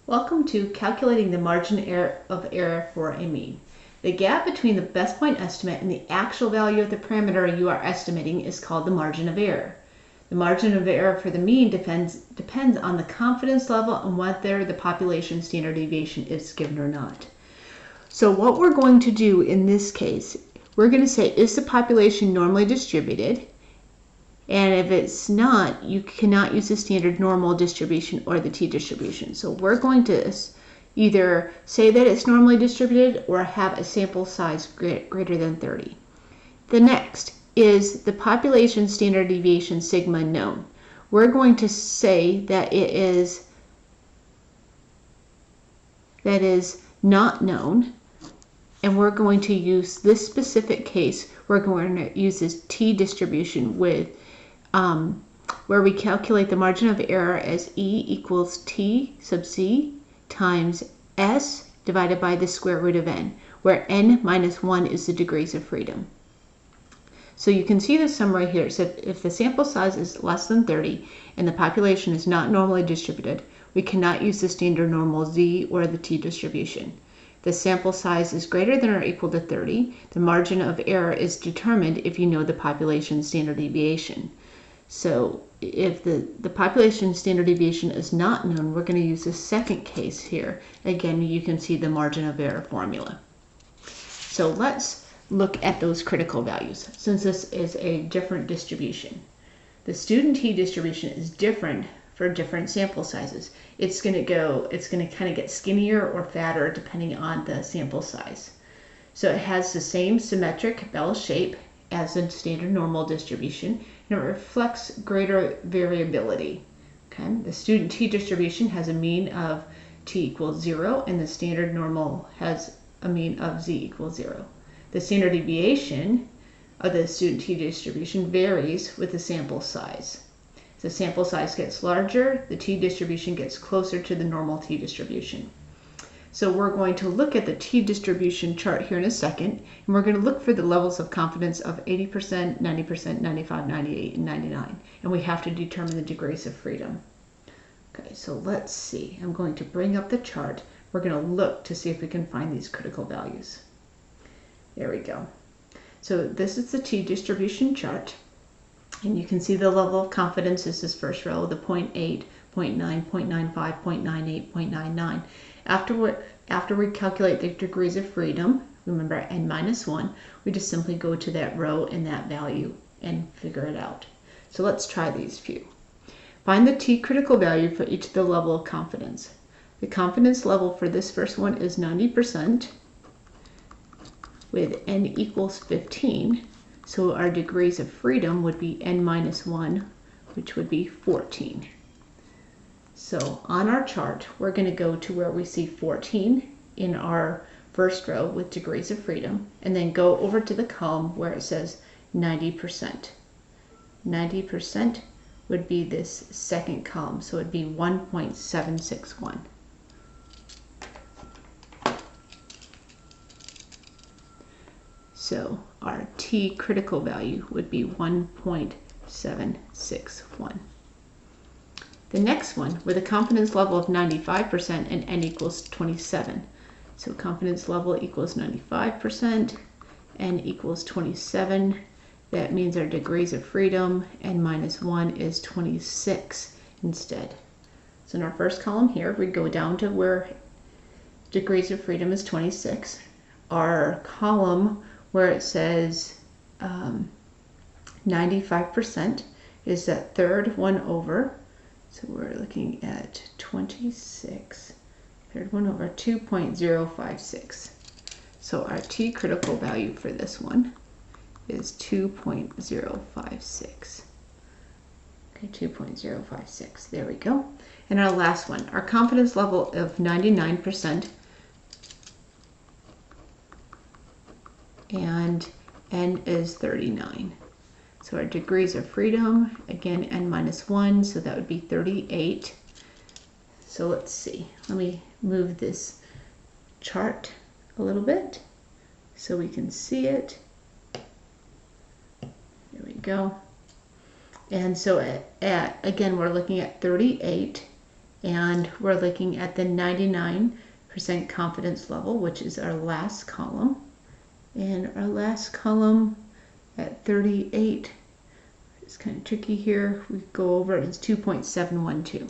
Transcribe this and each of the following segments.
Welcome to calculating the margin of error for a mean. The gap between the best point estimate and the actual value of the parameter you are estimating is called the margin of error. The margin of error for the mean depends on the confidence level and whether the population standard deviation is given or not. So what we're going to do in this case, we're going to say, is the population normally distributed? And if it's not, you cannot use the standard normal distribution or the t-distribution. So we're going to either say that it's normally distributed or have a sample size greater than 30. The next is the population standard deviation sigma known. We're going to say that it is not known, and we're going to use this specific case. We're going to use this t-distribution with where we calculate the margin of error as E equals T sub C times S divided by the square root of N, where N minus 1 is the degrees of freedom. So you can see the summary here. It said if the sample size is less than 30 and the population is not normally distributed, we cannot use the standard normal Z or the t-distribution. If the sample size is greater than or equal to 30, the margin of error is determined if you know the population standard deviation. So if the population standard deviation is not known, we're going to use the second case here. Again, you can see the margin of error formula. So let's look at those critical values, since this is a different distribution. The student t-distribution is different for different sample sizes. It's going to kind of get skinnier or fatter depending on the sample size. So it has the same symmetric bell shape as a standard normal distribution, and it reflects greater variability. Okay? The student t-distribution has a mean of t equals 0, and the standard normal has a mean of z equals 0. The standard deviation of the student t-distribution varies with the sample size. As the sample size gets larger, the t-distribution gets closer to the normal t-distribution. So we're going to look at the t-distribution chart here in a second, and we're going to look for the levels of confidence of 80%, 90%, 95, 98, and 99. And we have to determine the degrees of freedom. Okay, so let's see. I'm going to bring up the chart. We're going to look to see if we can find these critical values. There we go. So this is the t-distribution chart. And you can see the level of confidence is this first row, the 0.8, 0.9, 0.95, 0.98, 0.99. After we calculate the degrees of freedom, remember n minus 1, we just simply go to that row and that value and figure it out. So let's try these few. Find the t critical value for each of the level of confidence. The confidence level for this first one is 90% with n equals 15. So our degrees of freedom would be n minus 1, which would be 14. So on our chart, we're going to go to where we see 14 in our first row with degrees of freedom, and then go over to the column where it says 90%. 90% would be this second column, so it would be 1.761. So our t critical value would be 1.761. The next one, with a confidence level of 95% and n equals 27. So confidence level equals 95%, n equals 27. That means our degrees of freedom, n minus 1 is 26 instead. So in our first column here, we go down to where degrees of freedom is 26. Our column where it says 95% is that third one over. So we're looking at 26, third one over 2.056. So our t critical value for this one is 2.056. Okay, 2.056. There we go. And our last one, our confidence level of 99%, and n is 39. So our degrees of freedom, again, n minus 1, so that would be 38. So let's see. Let me move this chart a little bit so we can see it. There we go. And so again, we're looking at 38 And we're looking at the 99% confidence level, which is our last column. And our last column at 38, it's kind of tricky here. We go over it, it's 2.712.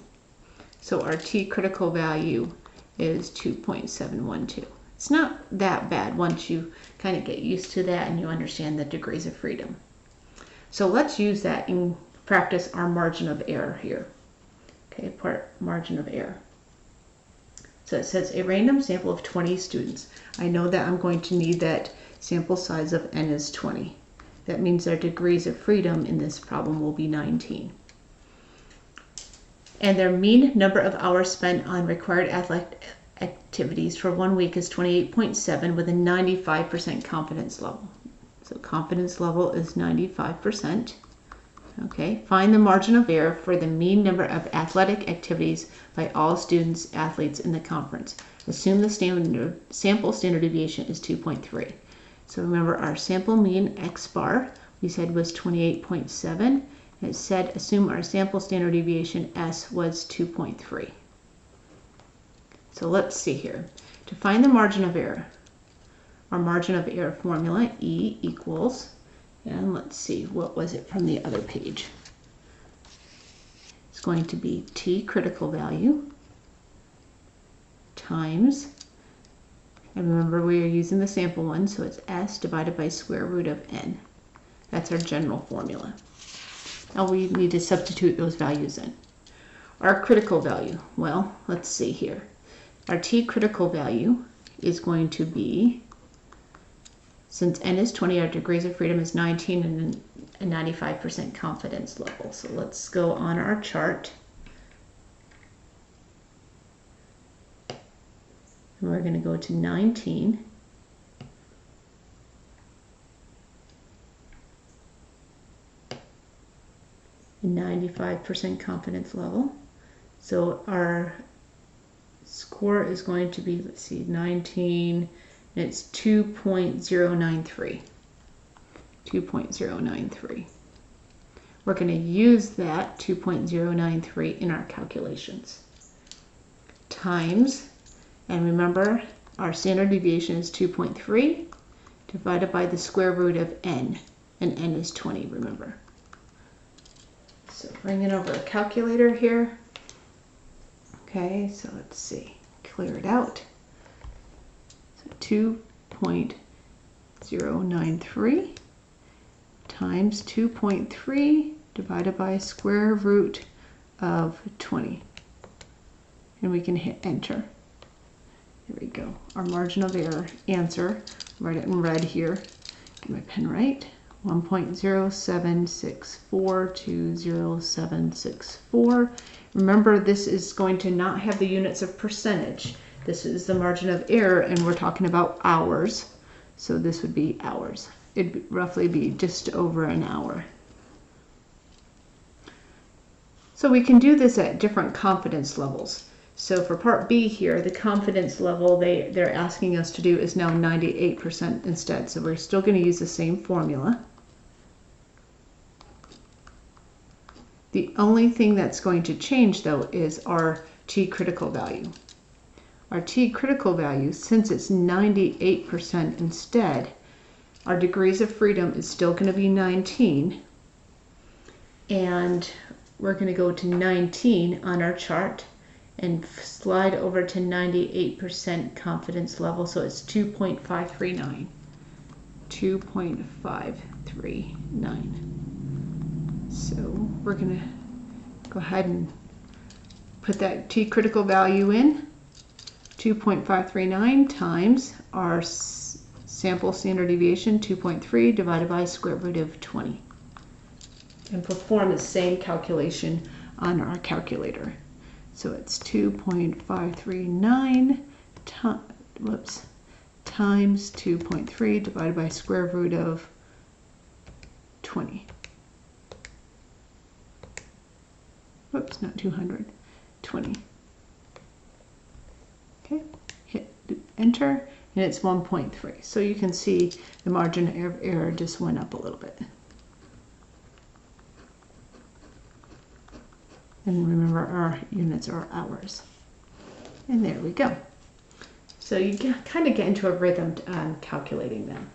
So our T critical value is 2.712. It's not that bad once you kind of get used to that and you understand the degrees of freedom. So let's use that and practice our margin of error here. Okay, margin of error. So it says a random sample of 20 students. I know that I'm going to need that sample size of n is 20. That means our degrees of freedom in this problem will be 19. And their mean number of hours spent on required athletic activities for 1 week is 28.7 with a 95% confidence level. So confidence level is 95%. Okay, find the margin of error for the mean number of athletic activities by all students, athletes in the conference. Assume the sample standard deviation is 2.3. So remember our sample mean x bar we said was 28.7. And it said assume our sample standard deviation s was 2.3. So let's see here. To find the margin of error, our margin of error formula, E equals, and let's see, what was it from the other page? It's going to be T critical value times, and remember we are using the sample one, so it's S divided by square root of N. That's our general formula. Now we need to substitute those values in. Our critical value, well, let's see here. Our T critical value is going to be, since n is 20, our degrees of freedom is 19 and a 95% confidence level. So let's go on our chart. And we're going to go to 19. And 95% confidence level. So our score is going to be, let's see, 19, and it's 2.093. 2.093. We're going to use that 2.093 in our calculations. Times, and remember our standard deviation is 2.3 divided by the square root of n, and n is 20, remember. So bringing over a calculator here. Okay, so let's see, clear it out. So 2.093 times 2.3 divided by square root of 20. And we can hit enter. Here we go. Our margin of error answer, write it in red here. Get my pen right. 1.076420764. Remember, this is going to not have the units of percentage. This is the margin of error, and we're talking about hours. So this would be hours. It'd roughly be just over an hour. So we can do this at different confidence levels. So for part B here, the confidence level they're asking us to do is now 98% instead. So we're still going to use the same formula. The only thing that's going to change, though, is our T critical value. Our T critical value, since it's 98% instead, our degrees of freedom is still going to be 19. And we're going to go to 19 on our chart and slide over to 98% confidence level. So it's 2.539. 2.539. So we're going to go ahead and put that T critical value in. 2.539 times our sample standard deviation, 2.3 divided by square root of 20. And perform the same calculation on our calculator. So it's 2.539 times 2.3 divided by square root of 20. Whoops, not 200, 20. Okay, hit enter, and it's 1.3. So you can see the margin of error just went up a little bit. And remember, our units are hours. And there we go. So you kind of get into a rhythm calculating them.